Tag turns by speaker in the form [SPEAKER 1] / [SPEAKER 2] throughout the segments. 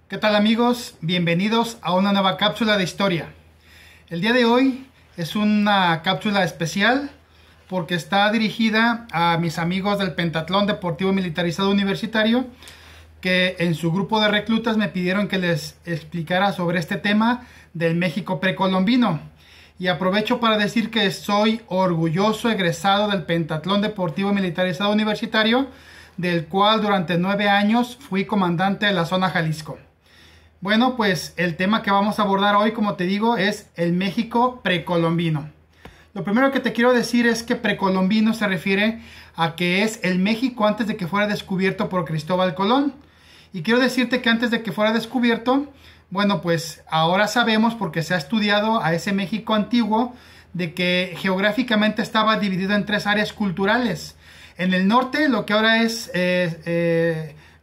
[SPEAKER 1] ¿Qué tal, amigos? Bienvenidos a una nueva cápsula de historia. El día de hoy es una cápsula especial porque está dirigida a mis amigos del Pentatlón Deportivo Militarizado Universitario, que en su grupo de reclutas me pidieron que les explicara sobre este tema del México precolombino. Y aprovecho para decir que soy orgulloso egresado del Pentatlón Deportivo Militarizado Universitario, del cual durante 9 años fui comandante de la zona Jalisco. Bueno, pues el tema que vamos a abordar hoy, como te digo, es el México precolombino. Lo primero que te quiero decir es que precolombino se refiere a que es el México antes de que fuera descubierto por Cristóbal Colón. Y quiero decirte que antes de que fuera descubierto, bueno, pues ahora sabemos, porque se ha estudiado a ese México antiguo, de que geográficamente estaba dividido en 3 áreas culturales. En el norte, lo que ahora es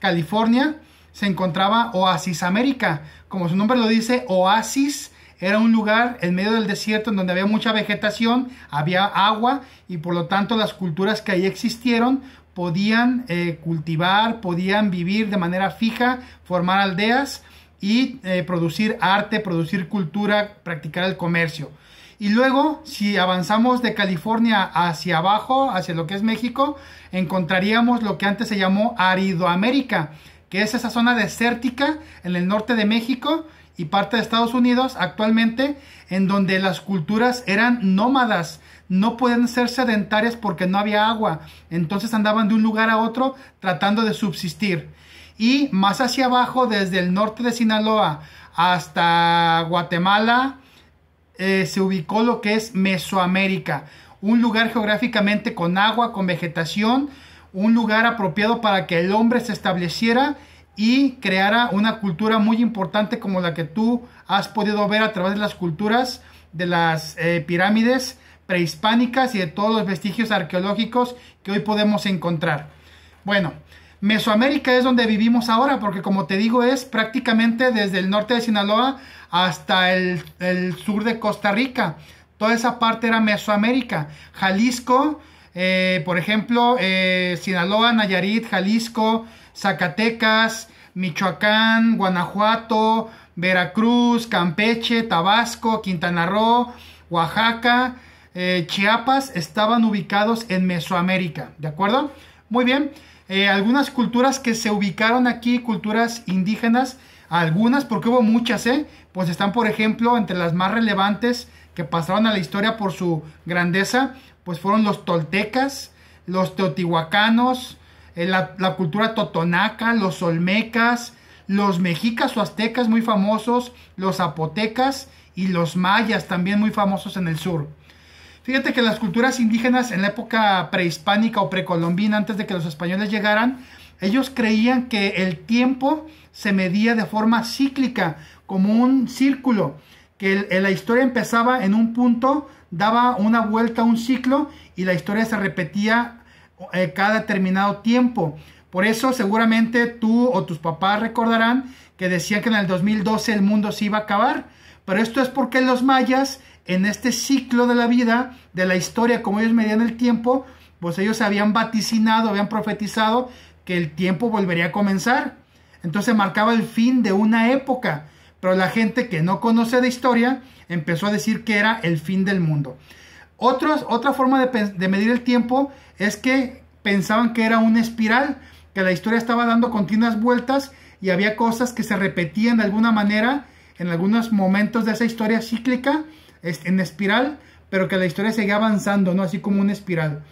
[SPEAKER 1] California, se encontraba Oasis América. Como su nombre lo dice, Oasis era un lugar en medio del desierto en donde había mucha vegetación, había agua, y por lo tanto las culturas que ahí existieron podían cultivar, podían vivir de manera fija, formar aldeas y producir arte, producir cultura, practicar el comercio. Y luego, si avanzamos de California hacia abajo, hacia lo que es México, encontraríamos lo que antes se llamó Aridoamérica, que es esa zona desértica en el norte de México y parte de Estados Unidos actualmente, en donde las culturas eran nómadas, no podían ser sedentarias porque no había agua, entonces andaban de un lugar a otro tratando de subsistir. Y más hacia abajo, desde el norte de Sinaloa hasta Guatemala, se ubicó lo que es Mesoamérica, un lugar geográficamente con agua, con vegetación, un lugar apropiado para que el hombre se estableciera y creara una cultura muy importante como la que tú has podido ver a través de las culturas de las pirámides prehispánicas y de todos los vestigios arqueológicos que hoy podemos encontrar. Bueno, Mesoamérica es donde vivimos ahora, porque como te digo, es prácticamente desde el norte de Sinaloa hasta el sur de Costa Rica. Toda esa parte era Mesoamérica. Jalisco, por ejemplo, Sinaloa, Nayarit, Jalisco, Zacatecas, Michoacán, Guanajuato, Veracruz, Campeche, Tabasco, Quintana Roo, Oaxaca, Chiapas, estaban ubicados en Mesoamérica, ¿de acuerdo? Muy bien. Algunas culturas que se ubicaron aquí, culturas indígenas, algunas, porque hubo muchas, pues están, por ejemplo, entre las más relevantes que pasaron a la historia por su grandeza, pues fueron los toltecas, los teotihuacanos, la cultura totonaca, los olmecas, los mexicas o aztecas muy famosos, los zapotecas y los mayas también muy famosos en el sur. Fíjate que las culturas indígenas en la época prehispánica o precolombina, antes de que los españoles llegaran, ellos creían que el tiempo se medía de forma cíclica, como un círculo, que la historia empezaba en un punto, daba una vuelta a un ciclo y la historia se repetía cada determinado tiempo. Por eso seguramente tú o tus papás recordarán que decían que en el 2012 el mundo se iba a acabar, pero esto es porque los mayas, en este ciclo de la vida, de la historia, como ellos medían el tiempo, pues ellos habían vaticinado, habían profetizado que el tiempo volvería a comenzar. Entonces marcaba el fin de una época, pero la gente que no conoce de historia empezó a decir que era el fin del mundo. Otra forma de medir el tiempo es que pensaban que era una espiral, que la historia estaba dando continuas vueltas y había cosas que se repetían de alguna manera en algunos momentos de esa historia cíclica, en espiral, pero que la historia seguía avanzando, ¿no? Así como una espiral.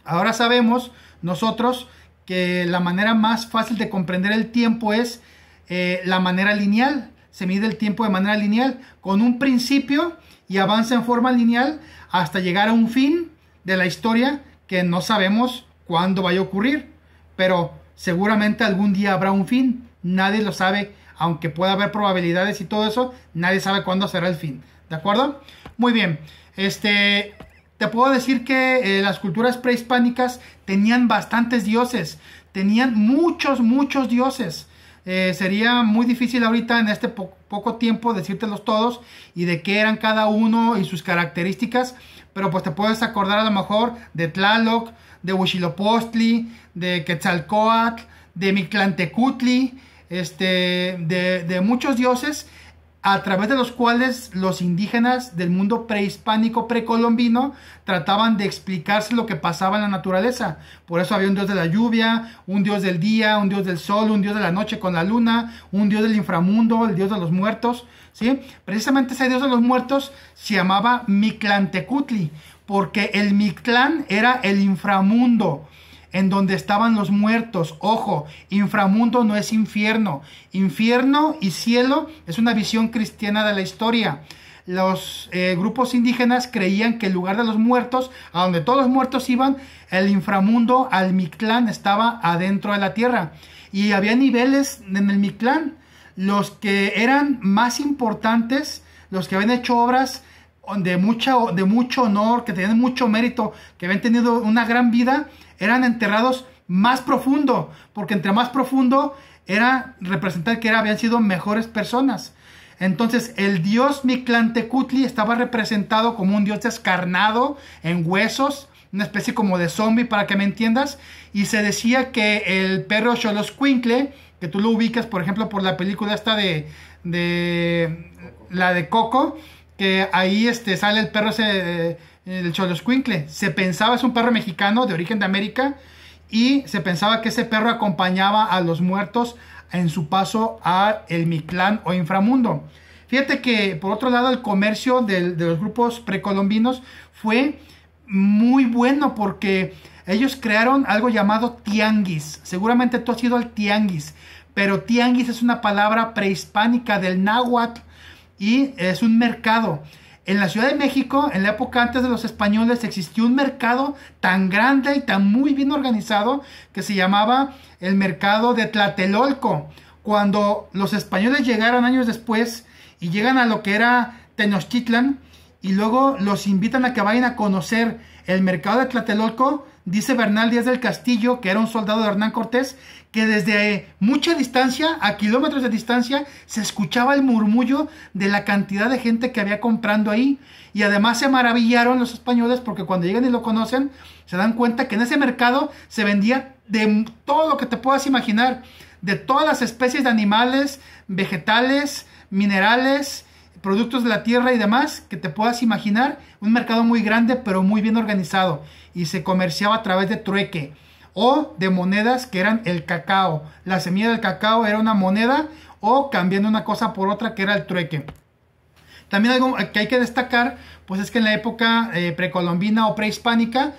[SPEAKER 1] Ahora sabemos nosotros que la manera más fácil de comprender el tiempo es la manera lineal. Se mide el tiempo de manera lineal, con un principio y avanza en forma lineal hasta llegar a un fin de la historia que no sabemos cuándo vaya a ocurrir, pero seguramente algún día habrá un fin. Nadie lo sabe, aunque pueda haber probabilidades y todo eso, nadie sabe cuándo será el fin. ¿De acuerdo? Muy bien. Te puedo decir que las culturas prehispánicas tenían bastantes dioses. Tenían muchos dioses. Sería muy difícil ahorita en este poco tiempo decírtelos todos y de qué eran cada uno y sus características. Pero pues te puedes acordar a lo mejor de Tlaloc, de Huitzilopochtli, de Quetzalcóatl, de Mictlantecutli, de muchos dioses a través de los cuales los indígenas del mundo prehispánico precolombino trataban de explicarse lo que pasaba en la naturaleza. Por eso había un dios de la lluvia, un dios del día, un dios del sol, un dios de la noche con la luna, un dios del inframundo, el dios de los muertos, ¿sí? Precisamente ese dios de los muertos se llamaba Mictlantecutli, porque el Mictlán era el inframundo, en donde estaban los muertos. Ojo, inframundo no es infierno. Infierno y cielo es una visión cristiana de la historia. Los grupos indígenas creían que el lugar de los muertos, a donde todos los muertos iban, el inframundo, al Mictlán, estaba adentro de la tierra. Y había niveles en el Mictlán. Los que eran más importantes, los que habían hecho obras de mucho honor, que tenían mucho mérito, que habían tenido una gran vida, eran enterrados más profundo, porque entre más profundo era representar que habían sido mejores personas. Entonces el dios Mictlantecutli estaba representado como un dios descarnado en huesos, una especie como de zombie, para que me entiendas, y se decía que el perro Xoloscuincle, que tú lo ubicas por ejemplo por la película esta de la de Coco, que ahí sale el perro el Xoloscuincle. Se pensaba, es un perro mexicano de origen de América, y se pensaba que ese perro acompañaba a los muertos en su paso a el Mictlán o inframundo. Fíjate que por otro lado el comercio de los grupos precolombinos fue muy bueno, porque ellos crearon algo llamado tianguis. Seguramente tú has ido al tianguis, pero tianguis es una palabra prehispánica del náhuatl y es un mercado. En la Ciudad de México, en la época antes de los españoles, existió un mercado tan grande y tan muy bien organizado que se llamaba el mercado de Tlatelolco. Cuando los españoles llegaron años después y llegan a lo que era Tenochtitlan y luego los invitan a que vayan a conocer el mercado de Tlatelolco, dice Bernal Díaz del Castillo, que era un soldado de Hernán Cortés, que desde mucha distancia, a kilómetros de distancia, se escuchaba el murmullo de la cantidad de gente que había comprando ahí. Y además se maravillaron los españoles porque cuando llegan y lo conocen, se dan cuenta que en ese mercado se vendía de todo lo que te puedas imaginar, de todas las especies de animales, vegetales, minerales, productos de la tierra y demás que te puedas imaginar. Un mercado muy grande pero muy bien organizado, y se comerciaba a través de trueque o de monedas, que eran el cacao. La semilla del cacao era una moneda, o cambiando una cosa por otra, que era el trueque. También algo que hay que destacar, pues es que en la época precolombina o prehispánica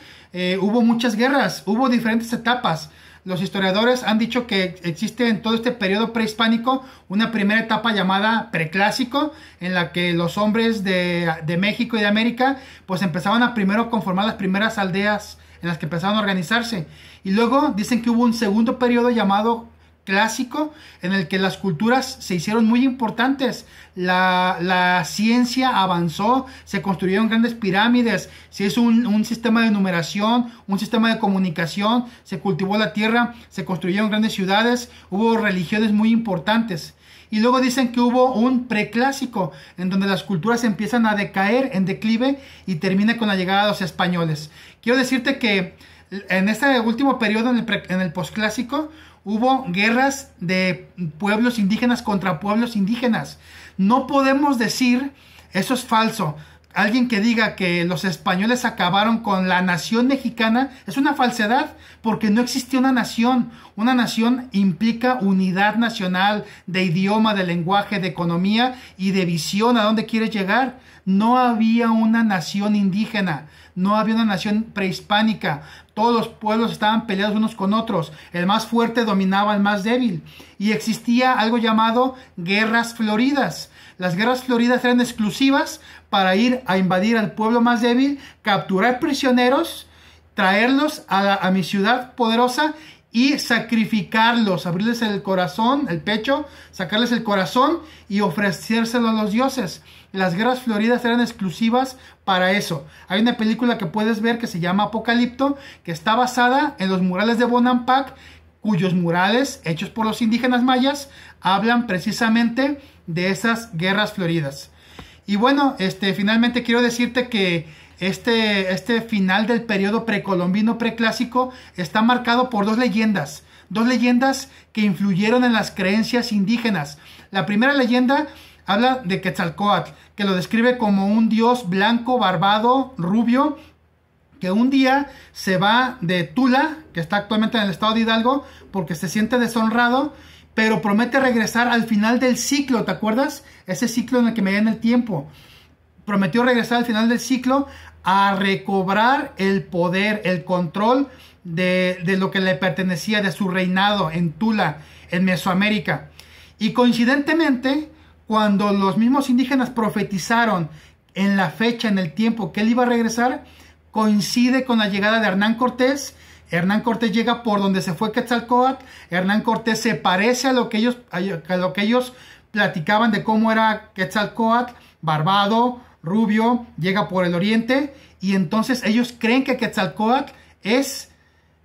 [SPEAKER 1] hubo muchas guerras, hubo diferentes etapas. Los historiadores han dicho que existe en todo este periodo prehispánico una primera etapa llamada preclásico, en la que los hombres de México y de América pues empezaban a primero conformar las primeras aldeas en las que empezaban a organizarse. Y luego dicen que hubo un segundo periodo llamado clásico, en el que las culturas se hicieron muy importantes. La ciencia avanzó, se construyeron grandes pirámides, se hizo un sistema de numeración, un sistema de comunicación, se cultivó la tierra, se construyeron grandes ciudades, hubo religiones muy importantes. Y luego dicen que hubo un preclásico, en donde las culturas empiezan a decaer, en declive, y termina con la llegada de los españoles. Quiero decirte que en este último periodo, en el posclásico, hubo guerras de pueblos indígenas contra pueblos indígenas. No podemos decir, eso es falso. Alguien que diga que los españoles acabaron con la nación mexicana es una falsedad, porque no existió una nación. Una nación implica unidad nacional de idioma, de lenguaje, de economía y de visión a dónde quieres llegar. No había una nación indígena, no había una nación prehispánica. Todos los pueblos estaban peleados unos con otros. El más fuerte dominaba al más débil. Y existía algo llamado guerras floridas. Las guerras floridas eran exclusivas para ir a invadir al pueblo más débil, capturar prisioneros, traerlos a mi ciudad poderosa y sacrificarlos, abrirles el corazón, el pecho, sacarles el corazón y ofrecérselo a los dioses. Las guerras floridas eran exclusivas para eso. Hay una película que puedes ver que se llama Apocalipto, que está basada en los murales de Bonampak, cuyos murales, hechos por los indígenas mayas, hablan precisamente de esas guerras floridas. Y bueno, finalmente quiero decirte que este final del periodo precolombino preclásico está marcado por dos dos leyendas que influyeron en las creencias indígenas. La primera leyenda habla de Quetzalcóatl, que lo describe como un dios blanco, barbado, rubio, que un día se va de Tula, que está actualmente en el estado de Hidalgo, porque se siente deshonrado, pero promete regresar al final del ciclo, ¿te acuerdas? Ese ciclo en el que medían el tiempo. Prometió regresar al final del ciclo a recobrar el poder, el control de lo que le pertenecía, de su reinado en Tula, en Mesoamérica. Y coincidentemente, cuando los mismos indígenas profetizaron en la fecha, en el tiempo que él iba a regresar, coincide con la llegada de Hernán Cortés. Hernán Cortés llega por donde se fue Quetzalcóatl. Hernán Cortés se parece a lo que ellos platicaban de cómo era Quetzalcóatl, barbado, rubio, llega por el oriente, y entonces ellos creen que Quetzalcóatl es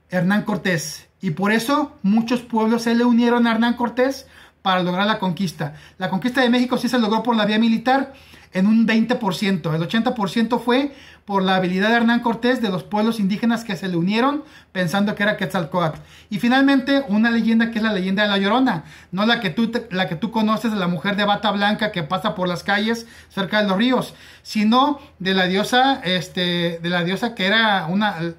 [SPEAKER 1] Hernán Cortés, y por eso muchos pueblos se le unieron a Hernán Cortés para lograr la conquista. La conquista de México sí se logró por la vía militar en un 20%. El 80% fue por la habilidad de Hernán Cortés, de los pueblos indígenas que se le unieron pensando que era Quetzalcóatl. Y finalmente una leyenda que es la leyenda de la Llorona, no la que tú conoces, de la mujer de bata blanca que pasa por las calles cerca de los ríos, sino de la diosa que era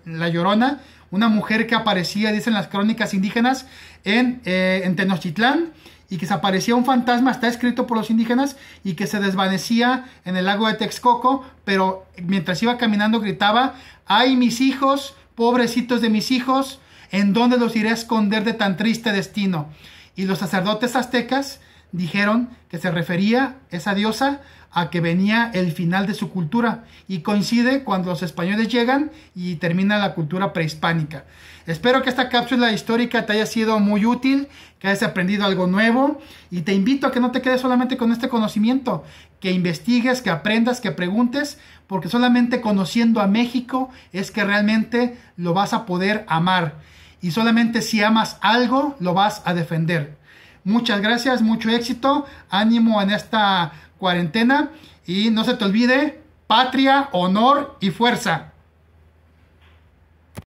[SPEAKER 1] la Llorona, una mujer que aparecía, dicen las crónicas indígenas, en Tenochtitlán, y que se aparecía un fantasma, está escrito por los indígenas, y que se desvanecía en el lago de Texcoco, pero mientras iba caminando gritaba: ¡ay, mis hijos, pobrecitos de mis hijos! ¿En dónde los iré a esconder de tan triste destino? Y los sacerdotes aztecas dijeron que se refería esa diosa a que venía el final de su cultura, y coincide cuando los españoles llegan y termina la cultura prehispánica. Espero que esta cápsula histórica te haya sido muy útil, que hayas aprendido algo nuevo, y te invito a que no te quedes solamente con este conocimiento, que investigues, que aprendas, que preguntes, porque solamente conociendo a México es que realmente lo vas a poder amar, y solamente si amas algo lo vas a defender. Muchas gracias, mucho éxito, ánimo en esta cuarentena, y no se te olvide: patria, honor y fuerza.